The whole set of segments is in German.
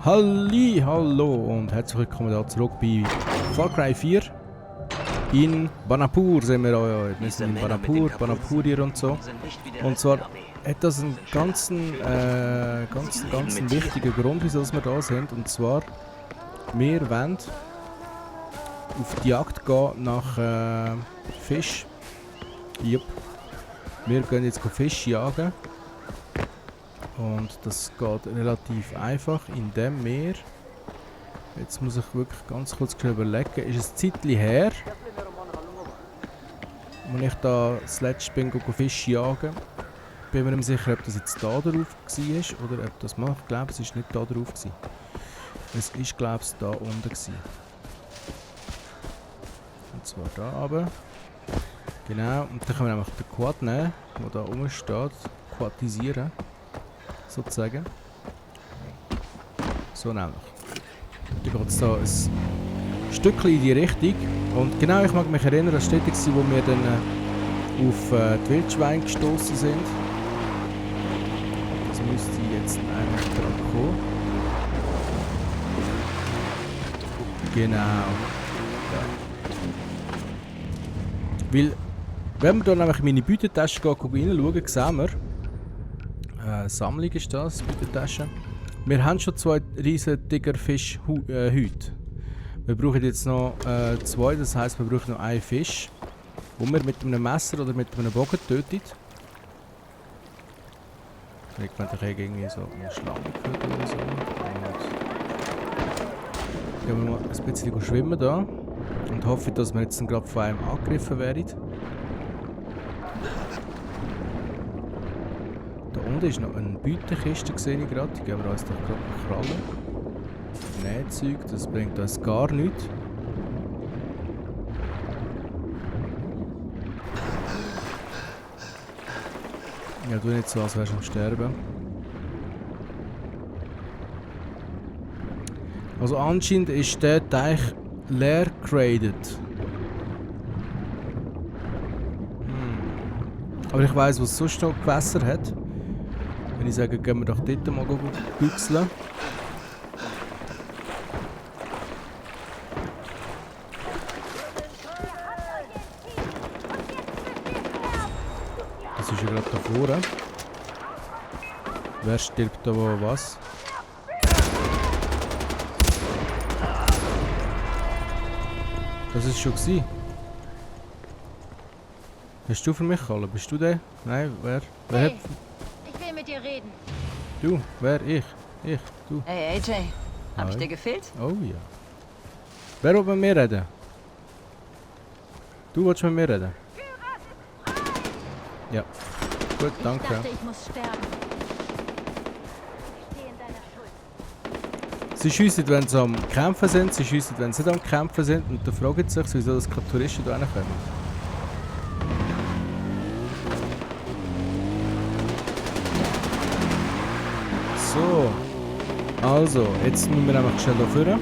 Halli, hallo und herzlich willkommen da zurück bei Far Cry 4. In Banapur sind wir heute. Wir sind in Banapur und so. Und zwar hat das einen ganz wichtigen Grund, wieso wir da sind. Und zwar, wir wollen auf die Jagd gehen nach Fisch. Yep. Wir gehen jetzt Fisch jagen. Und das geht relativ einfach, indem wir... Jetzt muss ich wirklich ganz kurz überlegen, ist ein Zeitchen her, als ich da das letzte bin, Fisch jagen. Bin mir nicht sicher, ob das jetzt da drauf war oder ob das macht. Ich glaube, es ist nicht da drauf gewesen. Es ist, glaube ich, da unten gewesen. Und zwar da oben. Genau, und dann können wir einfach den Quad nehmen, der da oben steht, quadisieren. Sozusagen. So nämlich. Dann geht es da ein Stückchen in die Richtung. Und genau, ich mag mich erinnern, das war dort, wo wir dann auf die Wildschweine gestoßen sind. Das müsste jetzt eigentlich gerade kommen. Genau. Ja. Weil, wenn wir hier nämlich in meine Beutetasche reinschauen, sehen wir, Sammlung ist das, Beutetasche. Wir haben schon 2 riesen Tigerfisch-Hüte. Wir brauchen jetzt noch 2, das heisst, wir brauchen noch einen Fisch, den wir mit einem Messer oder mit einem Bogen tötet. Vielleicht könnte ich irgendwie so eine Schlange töten oder so. Und gehen wir mal ein bisschen schwimmen da und hoffe, dass wir jetzt gerade von einem angegriffen werden. Da unten ist noch eine Beutekiste, sehe ich gerade. Die geben wir uns doch gerade krallen. Nähzeug, das bringt uns gar nichts. Ja, tu nicht so, als wärst du am Sterben. Also anscheinend ist der Teich leer geradet. Aber ich weiss, was es sonst noch Gewässer hat. Wenn ich sage, gehen wir doch dort mal büchseln. Das ist ja gerade da vorne. Wer stirbt da wo was? Das ist schon gewesen. Hast du für mich alle? Bist du der? Nein, wer? Wer Hey, ich will mit dir reden. Du, wer? Ich, du. Hey AJ, hab ich dir gefehlt? Oh ja. Wer will mit mir reden? Du willst mit mir reden? Ja. Gut, danke. Ich dachte, ich muss sterben. Ich stehe in deiner Schuld. Sie schiessen, wenn sie am Kämpfen sind, sie schiessen, wenn sie nicht am Kämpfen sind und dann fragen sie sich, wieso das keine Touristen hier kommen. So, also, jetzt müssen wir einfach schnell da vorne.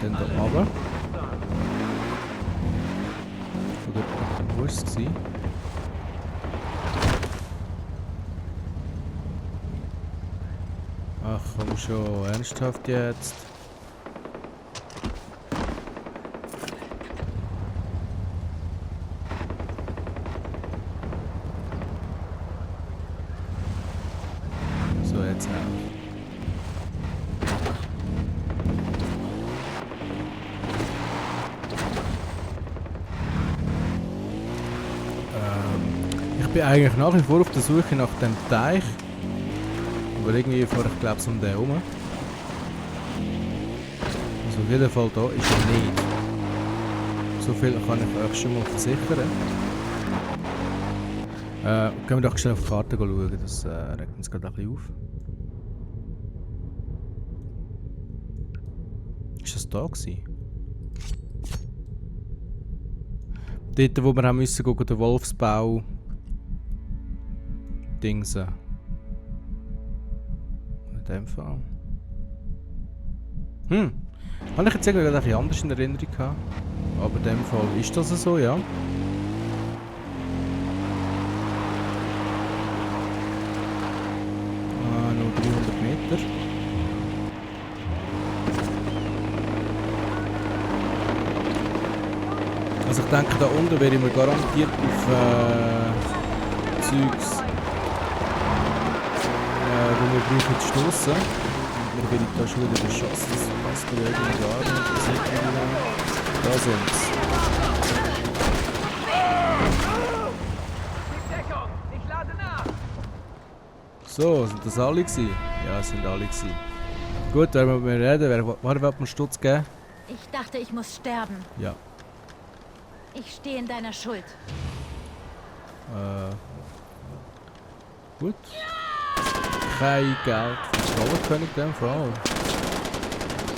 Dann da runter. Oder, wo war es? Ach komm schon, ernsthaft jetzt? Jetzt auch. Ich bin eigentlich nach wie vor auf der Suche nach dem Teich. Aber irgendwie fahre ich glaube um den herum. Also auf jeden Fall da ist er nicht. So viel kann ich euch schon mal versichern. Gehen wir doch schnell auf die Karte schauen, das regt uns gerade ein bisschen auf. Ist das da gewesen? Dort, wo wir haben müssen gucken, den Wolfsbau Dingsen. In dem Fall. Habe ich jetzt irgendwie gerade etwas anders in Erinnerung gehabt. Aber in dem Fall ist das so, ja. weiter. Also ich denke, da unten wäre ich mir garantiert auf Zeugs, wo wir brauchen zu stossen. Und wir werden da schon wieder beschossen, das passt da irgendwie gar nicht. Das sieht man nicht. Da sind sie. So, sind das alle gewesen? Ja, es sind alle gewesen. Gut, wenn wir mit mir reden, wer wird mir Stutz geben? Ich dachte, ich muss sterben. Ja. Ich stehe in deiner Schuld. Gut. Kein Geld für Trollenkönig in dem Fall.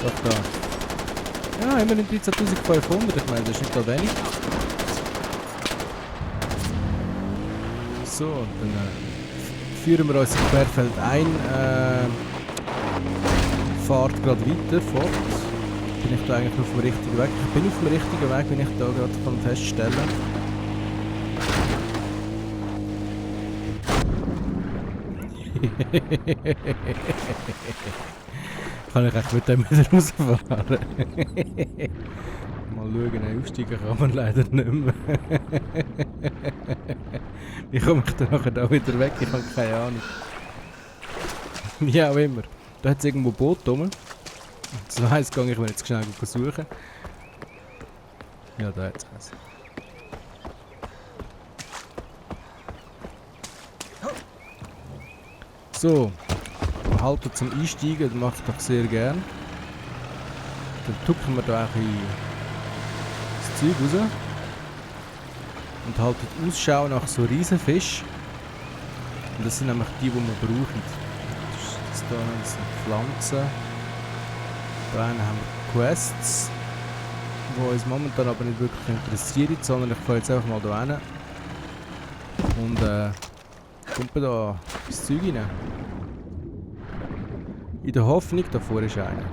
Doch da. Ja, immerhin 13.500. Ich meine, das ist nicht so wenig. So, dann führen wir uns in Querfeld ein. Fahrt gerade weiter fort. Bin ich da eigentlich auf dem richtigen Weg? Ich bin auf dem richtigen Weg, wenn ich da gerade feststellen. Kann ich echt mit dem wieder rausfahren? Mal schauen, aufsteigen kann man leider nicht mehr. Wie komme ich dann nachher da wieder weg? Ich habe keine Ahnung. Wie auch immer. Da hat es irgendwo ein Boot rum. Das heisst, gehe ich mir jetzt schnell suchen. Ja, da hat es eins. So, halten zum Einsteigen, das mache ich doch sehr gern. Dann tucken wir da ein bisschen das Zeug raus. Und halten Ausschau nach so Riesenfisch. Und das sind nämlich die wir brauchen. Das da sind Pflanzen. Da haben wir Quests, die uns momentan aber nicht wirklich interessieren, sondern ich fahre jetzt einfach mal da hin. Und pumpe da das Zeug rein. In der Hoffnung, davor ist einer.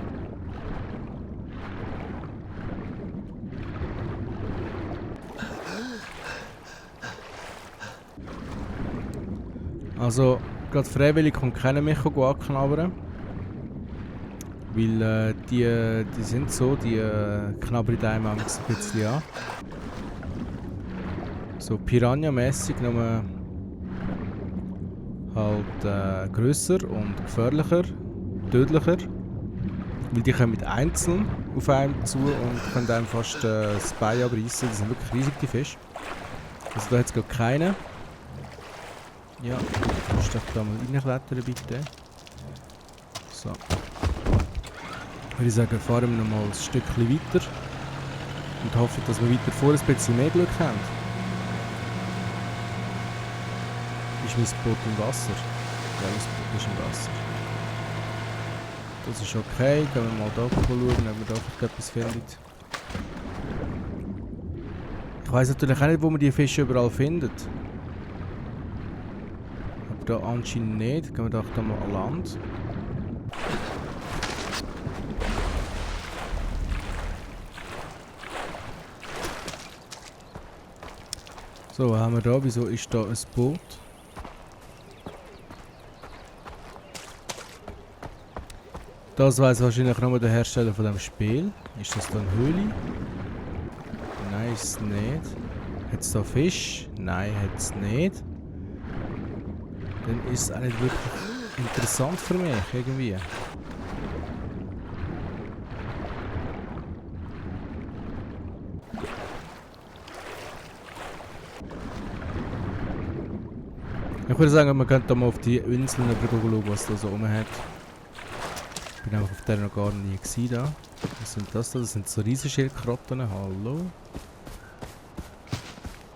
Also, gerade freiwillig kommt keiner mich anknabbern. Weil die sind so, die knabbern einem ein bisschen an. So Piranha-mässig, nur halt grösser und gefährlicher, tödlicher. Weil die kommen mit einzeln auf einem zu und können einem fast das Bein abreißen. Die sind wirklich riesig, die Fische. Also da hat es gerade keinen. Ja, kannst du da mal reinklettern bitte. So. Würde ich sagen, fahren wir noch mal ein Stückchen weiter und hoffen, dass wir weiter vor ein bisschen mehr Glück haben. Ist mein Boot im Wasser? Ja, mein Boot ist im Wasser. Das ist okay, gehen wir mal da schauen, ob wir da etwas finden. Ich weiss natürlich auch nicht, wo man die Fische überall findet. Aber da anscheinend nicht. Gehen wir doch da mal an Land. So, was haben wir da? Wieso ist da ein Boot? Das weiss wahrscheinlich nur der Hersteller von dem Spiel. Ist das da eine Höhle? Nein, ist es nicht. Hat es da Fisch? Nein, hat es nicht. Dann ist es auch nicht wirklich interessant für mich, irgendwie. Ich würde sagen, man könnte mal auf die Inseln schauen, was da so rum hat. Ich bin einfach auf der noch gar nie gewesen da. Was sind das da? Das sind so Riesenschildkröten. Hallo.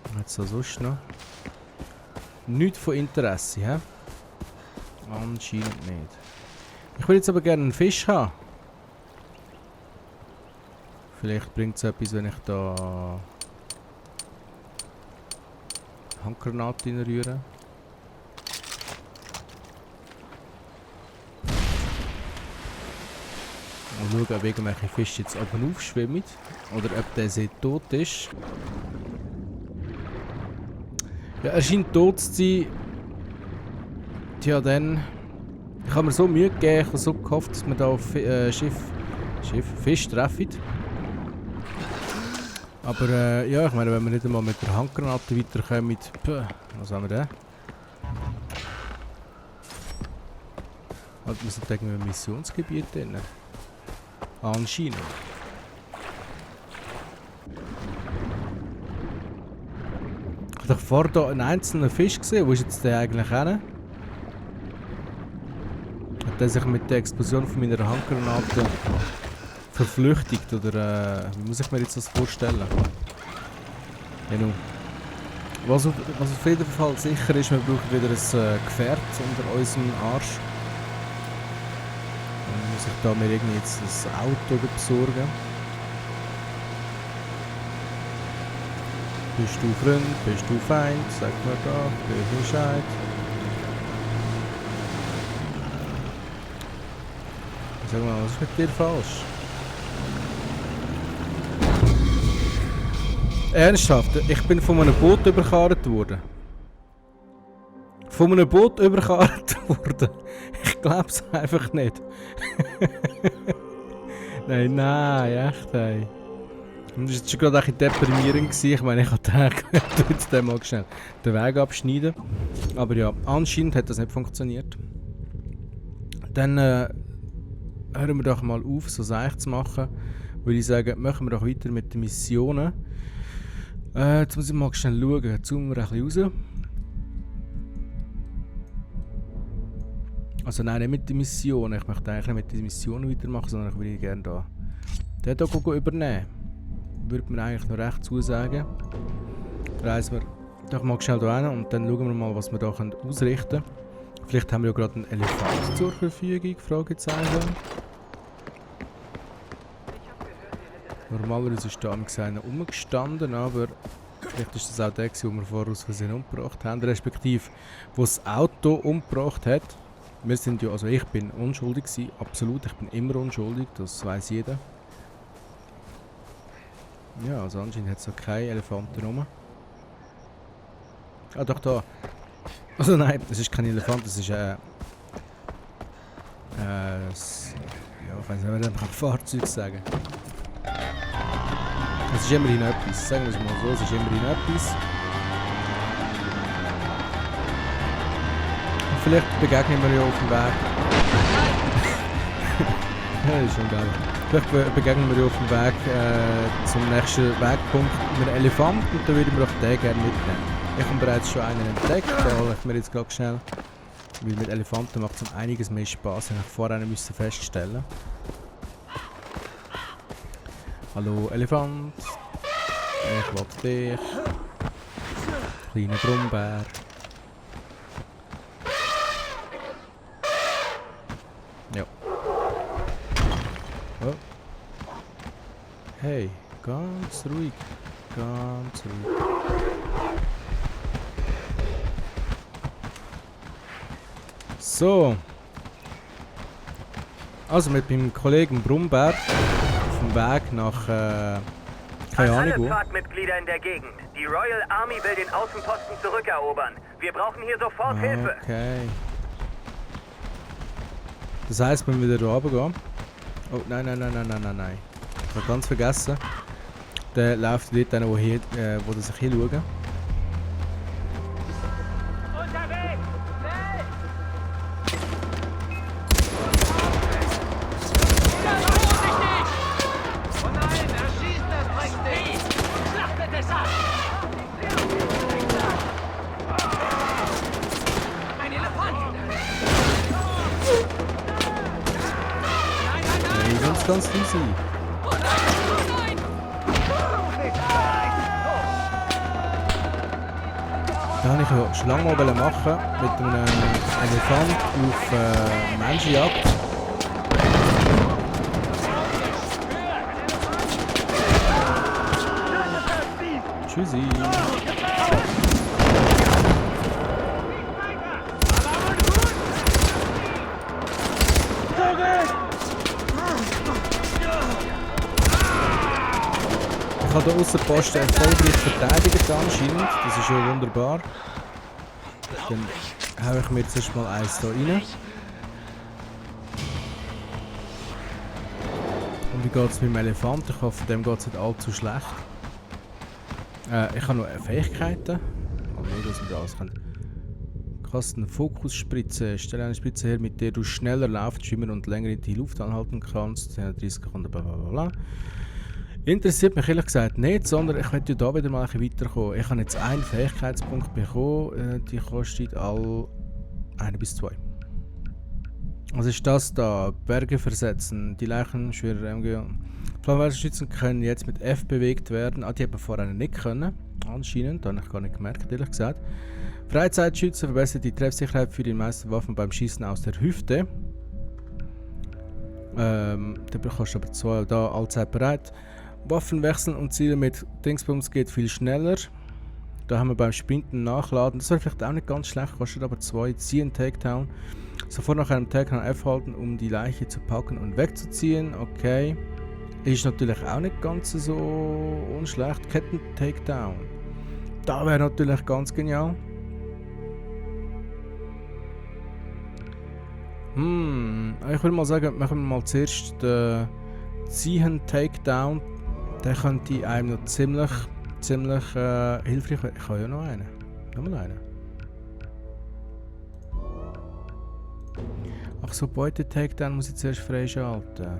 Was hat es da sonst noch? Nichts von Interesse, hä? Anscheinend nicht. Ich würde jetzt aber gerne einen Fisch haben. Vielleicht bringt es etwas, wenn ich da Handgranaten reinrühre. Mal schauen, ob irgendwelche Fische jetzt oben aufschwimmen oder ob der See tot ist. Ja, er scheint tot zu sein. Tja, dann Ich habe mir so Mühe gegeben, ich habe so gehofft, dass wir da auf Fisch treffen. Aber ja, ich meine, wenn wir nicht einmal mit der Handgranate weiterkommen, was haben wir da? Halt, wir sind irgendwie im Missionsgebiet drin. Anscheinend. Ich habe vorher hier einen einzelnen Fisch gesehen. Wo ist jetzt der eigentlich hin? Hat der sich mit der Explosion von meiner Handgranate verflüchtigt? Oder wie muss ich mir jetzt das vorstellen? Genau. Was auf jeden Fall sicher ist, wir brauchen wieder ein Gefährt unter unserem Arsch. Dann muss ich da mir irgendwie jetzt ein Auto besorgen. Bist du Freund, bist du Feind? Sag mir doch, gib Bescheid. Sag mal, was ist mit dir falsch? Ernsthaft, ich bin von einem Boot überkarrt worden. Von einem Boot überkarrt worden. Ich glaub's einfach nicht. Nein, echt, ey. Das war jetzt schon gerade ein bisschen deprimierend. Ich meine, ich habe jetzt mal schnell den Weg abschneiden. Aber ja, anscheinend hat das nicht funktioniert. Dann hören wir doch mal auf, so Seich zu machen. Würde ich sagen, machen wir doch weiter mit den Missionen. Jetzt muss ich mal schnell schauen. Zoomen wir ein bisschen raus. Also nein, nicht mit den Missionen. Ich möchte eigentlich nicht mit den Missionen weitermachen, sondern ich würde gerne da den hier übernehmen. Würde mir eigentlich noch recht zusagen. Reisen wir doch mal schnell hier hin und dann schauen wir mal, was wir hier ausrichten können. Vielleicht haben wir ja gerade einen Elefant zur Verfügung, Fragezeichen. Normalerweise ist da einer rumgestanden, aber vielleicht ist das auch der, den wir vorher aus Versehen umgebracht haben, respektive, der das Auto umgebracht hat. Wir sind ja, also ich bin unschuldig gewesen, absolut, ich bin immer unschuldig, das weiß jeder. Ja, also anscheinend hat es auch keine Elefanten rum. Ah, doch da. Also nein, das ist kein Elefant, das ist ja, ich weiß nicht, wie man ein Fahrzeug sagen. Es ist immerhin etwas, sagen wir es mal so, es ist immerhin etwas. Und vielleicht begegnen wir ja auf dem Weg. Ja, das ist schon geil. Vielleicht begegnen wir ja auf dem Weg zum nächsten Wegpunkt mit einem Elefant und dann würde ich mir auch den gerne mitnehmen. Ich habe bereits schon einen entdeckt, da hole ich mir jetzt gerade schnell. Weil mit Elefanten macht es um einiges mehr Spaß, habe ich vorher müssen feststellen. Hallo Elefant. Ich will dich. Kleiner Brummbär. Ja. Oh. Hey, ganz ruhig. Ganz ruhig. So. Also mit meinem Kollegen Brummbär auf dem Weg nach, keine Ahnung wo. Alle Pfadmitglieder in der Gegend. Die Royal Army will den Außenposten zurückerobern. Wir brauchen hier sofort Hilfe. Okay. Das heisst, wenn wir wieder runtergehen. Oh, nein. Ich habe ganz vergessen. Der läuft dort hin, wo sich hier schauen. Ganz easy. Da habe ich ja schon lange mal machen mit einem Elefant auf Menschenjagd. Tschüssi. Ich habe den Aussenposten erfolgreich verteidigt anscheinend, das ist ja wunderbar. Dann haue ich mir jetzt erstmal eins hier rein. Und wie geht es mit dem Elefant? Ich hoffe, dem geht es nicht allzu schlecht. Ich habe noch Fähigkeiten. Mal schauen, dass wir das können. Fokusspritze. Stelle eine Spritze her, mit der du schneller laufen, schwimmen und länger in die Luft anhalten kannst. 30 Sekunden, bla bla bla. Interessiert mich ehrlich gesagt nicht, sondern ich möchte da wieder mal ein bisschen weiterkommen. Ich habe jetzt einen Fähigkeitspunkt bekommen, die kostet all 1 bis 2. Was ist das da? Berge versetzen. Die Leichen schwerer MG. Flammenwerferschützen können jetzt mit F bewegt werden. Die haben vorher nicht können. Anscheinend. Da habe ich gar nicht gemerkt, ehrlich gesagt. Freizeitschütze verbessert die Treffsicherheit für die meisten Waffen beim Schießen aus der Hüfte. Da bekommst du aber 2. Da allzeit bereit. Waffen wechseln und Ziele mit Dingsbums geht viel schneller. Da haben wir beim Sprinten nachladen. Das wäre vielleicht auch nicht ganz schlecht, kostet aber 2. Ziehen Takedown. Sofort nach einem Takedown F halten, um die Leiche zu packen und wegzuziehen. Okay. Ist natürlich auch nicht ganz so unschlecht. Ketten Takedown. Da wäre natürlich ganz genial. Ich würde mal sagen, machen wir mal zuerst den Ziehen Takedown. Der könnte einem noch ziemlich hilfreich werden. Ich habe ja noch einen. Nochmal einen. Ach so, Beute-Takedown muss ich zuerst freischalten.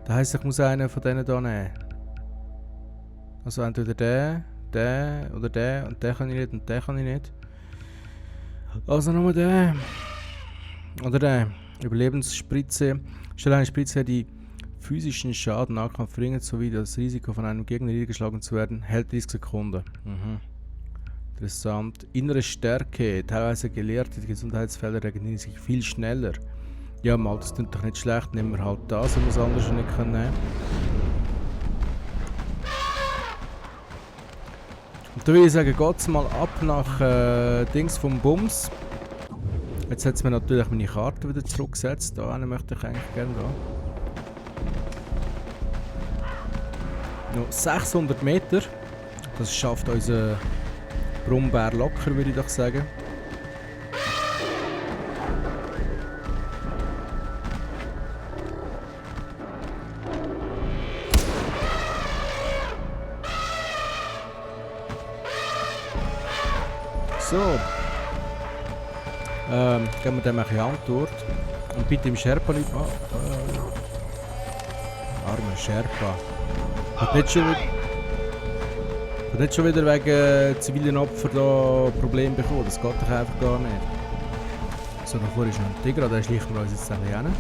Das heisst, ich muss einen von denen hier nehmen. Also entweder den oder den und den kann ich nicht und den kann ich nicht. Also nur den. Oder den. Überlebensspritze. Stelle eine Spritze, die physischen Schaden Nahkampf verringert, sowie das Risiko von einem Gegner niedergeschlagen zu werden, hält 30 Sekunden. Interessant. Innere Stärke. Teilweise gelehrte Gesundheitsfelder regenerieren sich viel schneller. Ja, mal, das klingt doch nicht schlecht. Nehmen wir halt das, wenn wir es anders nicht nehmen können. Und da würde ich sagen, geht es mal ab nach Dings vom Bums. Jetzt hat es mir natürlich meine Karte wieder zurückgesetzt. Da möchte ich eigentlich gerne gehen. Noch 600 Meter. Das schafft unser Brummbär locker, würde ich doch sagen. So. Geben wir dem ein bisschen Antwort. Und bitte im Sherpa nicht. Armer Sherpa. Hat nicht schon wieder wegen zivilen Opfern da Probleme bekommen. Das geht doch einfach gar nicht. So, davor ist noch ein Tiger, da schleichen wir uns jetzt ein bisschen hin.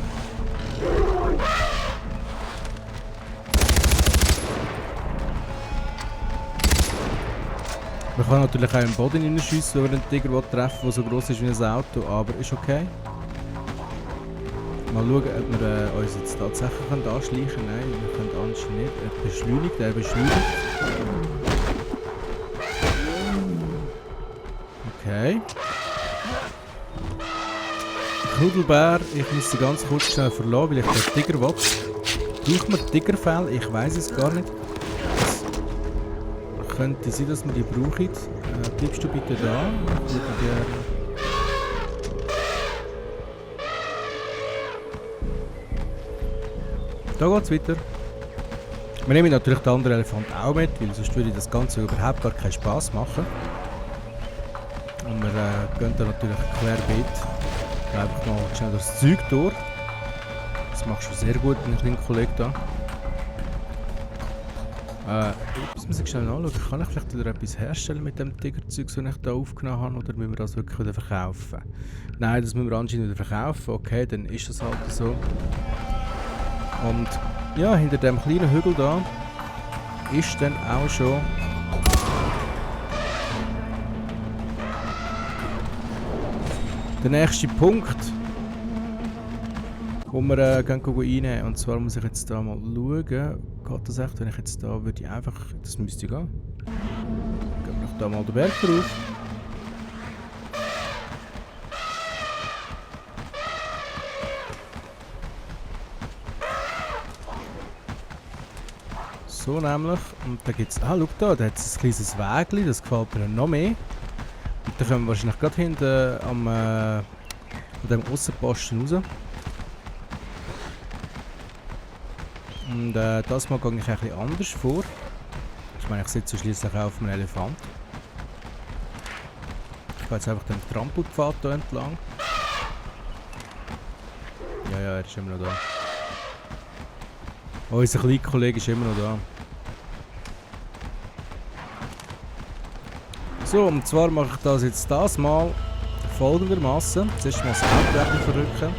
Man kann natürlich auch im Boden hineinschiessen, wenn wir einen Tiger treffen, der so groß ist wie ein Auto, aber ist okay. Mal schauen, ob wir uns jetzt tatsächlich anschleichen können. Nein, wir können anscheinend nicht. Er beschleunigt. Okay. Knudelbär, ich muss sie ganz kurz schnell verlassen, weil ich den Tiger will. Braucht man Tigerfell? Ich weiß es gar nicht. Es könnte sein, dass wir die brauchen. Bleibst du bitte da? Da geht's weiter. Wir nehmen natürlich den anderen Elefant auch mit, weil sonst würde das Ganze überhaupt gar keinen Spass machen. Und wir gehen da natürlich querbeet. Einfach mal schnell das Zeug durch. Das machst du sehr gut, mein kleiner Kollege da. Jetzt muss ich schnell nachschauen. Kann ich vielleicht wieder etwas herstellen mit dem Tigerzeug, das ich hier aufgenommen habe, oder müssen wir das wirklich wieder verkaufen? Nein, das müssen wir anscheinend wieder verkaufen. Okay, dann ist das halt so. Und ja, hinter dem kleinen Hügel da ist dann auch schon der nächste Punkt, wo wir reinnehmen. Und zwar muss ich jetzt da mal schauen, geht das echt, wenn ich jetzt da würde ich einfach, das müsste gehen. Gehen wir da mal den Berg drauf. So nämlich, und da gibt es, schau da hat es ein kleines Wägli, das gefällt mir noch mehr. Und da kommen wir wahrscheinlich gerade hinten an dem Aussenposten raus. Und das Mal gehe ich ein bisschen anders vor. Ich meine, ich sitze schließlich auch auf einem Elefant. Ich gehe jetzt einfach den Trampelpfad hier entlang. Ja, er ist immer noch da. Oh, unser kleiner Kollege ist immer noch da. So, und zwar mache ich das mal folgendermaßen. Zuerst mal das Auto verrücken.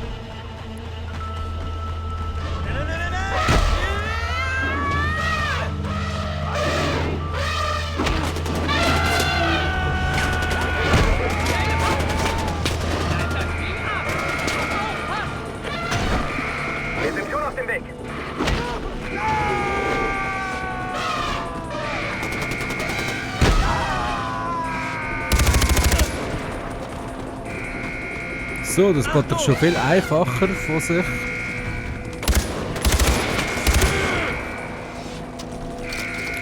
Wir sind schon auf dem Weg. So, das geht doch schon viel einfacher von sich.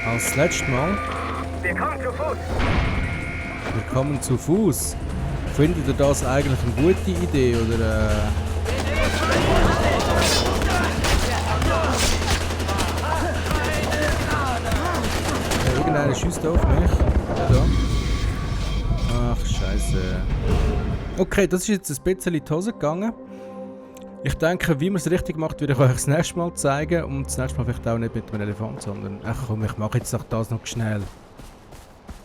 Als das letzte Mal. Wir kommen zu Fuß. Wir kommen zu Fuß. Findet ihr das eigentlich eine gute Idee oder? Ja, irgendeiner schießt auf mich. Ja, da. Ach, Scheiße. Okay, das ist jetzt ein bisschen in die Hose gegangen. Ich denke, wie man es richtig macht, werde ich euch das nächste Mal zeigen. Und das nächste Mal vielleicht auch nicht mit dem Elefant, sondern ach komm, ich mache jetzt doch das noch schnell.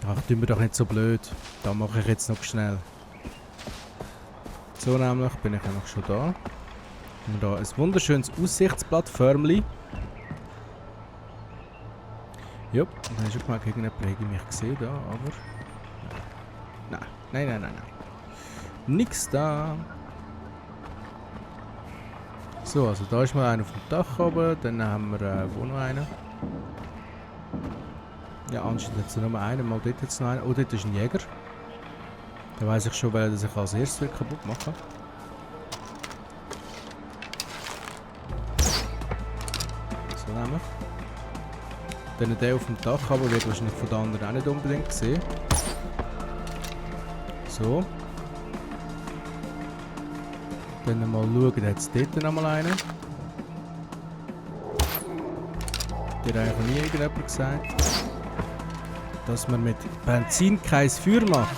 Ach, tun wir doch nicht so blöd. Da mache ich jetzt noch schnell. So nämlich bin ich eigentlich schon da. Und da ein wunderschönes Aussichtsplattformli. Jupp, dann hast du gemerkt, irgendjemand mich gesehen da, aber... Nein. Nix da. So, also da ist mal einer auf dem Dach oben, dann haben wir wo noch einen? Ja, anscheinend hat es nur einen, mal dort jetzt noch einen. Oh, dort ist ein Jäger. Da weiss ich schon, weil er sich als erstes kaputt machen. So nämlich. Dann der auf dem Dach, aber wird wahrscheinlich von den anderen auch nicht unbedingt gesehen. So. Dann mal schauen, da hat es dort noch mal einen. Der hat eigentlich nie irgendjemand gesagt, dass man mit Benzin kein Feuer macht.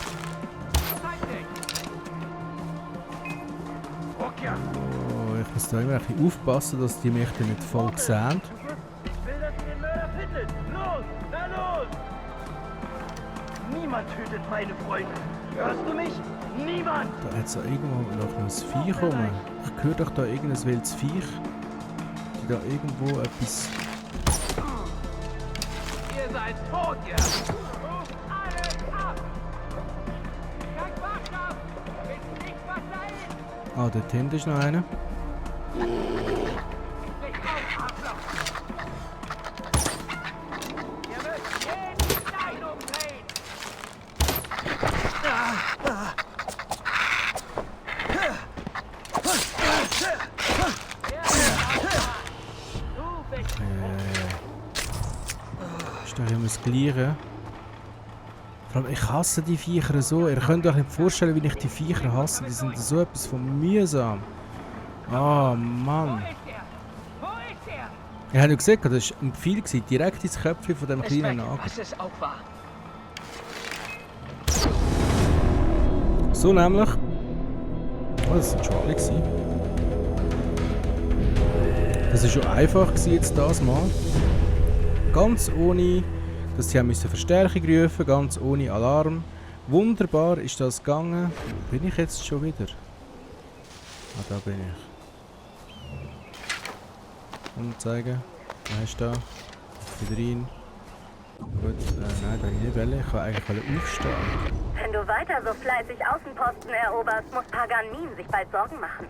Oh, ich muss da immer ein bisschen aufpassen, dass die mich dann nicht voll sehen. Niemand tötet meine Freunde. Hörst du mich? Niemand! Da hat es irgendwo noch ein Viech rum. Ich höre doch da irgendein wildes Viech. Die da irgendwo etwas... Ihr seid tot, ihr! Ruft alles ab! Kein Wachstab! Wisst nicht, was da ist! Ah, dort hinten ist noch einer. Nicht auf, Arschloch! Ihr müsst jeden Stein umdrehen! Ist doch immer das Gleiche. Vor allem, ich hasse die Viecher so. Ihr könnt euch nicht vorstellen, wie ich die Viecher hasse. Die sind so etwas von mühsam. Ah, Mann. Wo ist er? Ihr habt ja gesehen, das war ein Pfeil, direkt ins Köpfchen von dem kleinen Nagel. Was es auch war. So nämlich. Oh, das war schon alle gewesen. Das war schon einfach gewesen jetzt das Mal. Ganz ohne, dass sie haben müssen Verstärkung rufen, ganz ohne Alarm. Wunderbar ist das gegangen. Wo bin ich jetzt schon wieder? Ah, da bin ich. Anzeigen. Wer ist da? Wieder rein. Gut, nein, da nicht wollen. Ich kann eigentlich aufstehen. Wenn du weiter so fleißig Außenposten eroberst, muss Paganmin sich bald Sorgen machen.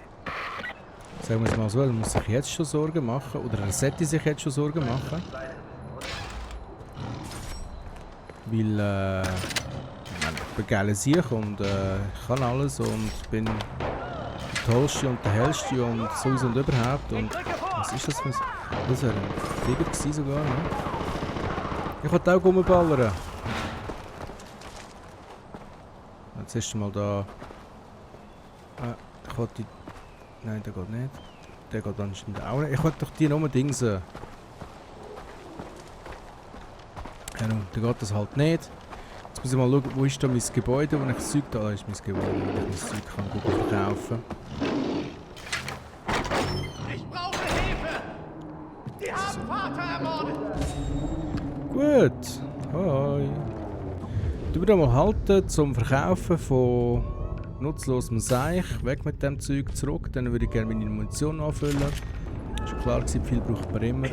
Sagen wir es mal so, er muss sich jetzt schon Sorgen machen. Oder er sollte sich jetzt schon Sorgen machen. Weil, ich bin geile Sieg und ich kann alles und bin der Tollste und der Hellste und sowieso und überhaupt. Und was ist das für ein... Das wäre ein Flieger gewesen sogar, ne? Ich wollte auch rumballern. Jetzt ist mal da... ich wollte... Nein, der geht nicht. Der geht anscheinend auch nicht. Ich wollte doch die Nummer dingsen. Genau, dann geht das halt nicht. Jetzt muss ich mal schauen, wo ist da mein Gebäude, wo ich das Zeug da ist, mein Gebäude, wo ich das Zeug kann gut verkaufen. Ich brauche Hilfe! Die haben Vater ermordet! Gut, hoi. Du wieder mal halten zum Verkaufen von nutzlosem Seich. Weg mit dem Zeug zurück, dann würde ich gerne meine Munition anfüllen. Ist ja klar gewesen, Pfeil braucht man immer.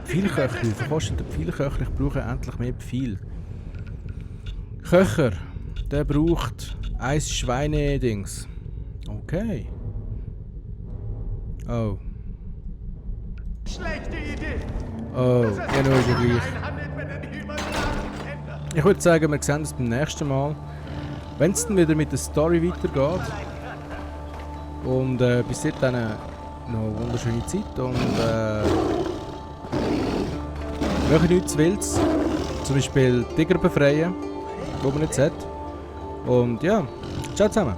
Pfeilköcher, wie viel kostet der Pfeilköcher? Ich brauche endlich mehr Pfeil. Köcher, der braucht 1 Schweine-Dings. Okay. Oh. Schlechte Idee! Oh, ja, nur ist ja gleich. Einhandelt mit den Hyperdrachen-Händlern! Ich würde sagen, wir sehen uns beim nächsten Mal. Wenn es dann wieder mit der Story weitergeht. Und bis dahin noch eine wunderschöne Zeit und machen nichts Wildes. Zum Beispiel Tiger befreien, wo man nicht hat. Und ja, ciao zusammen.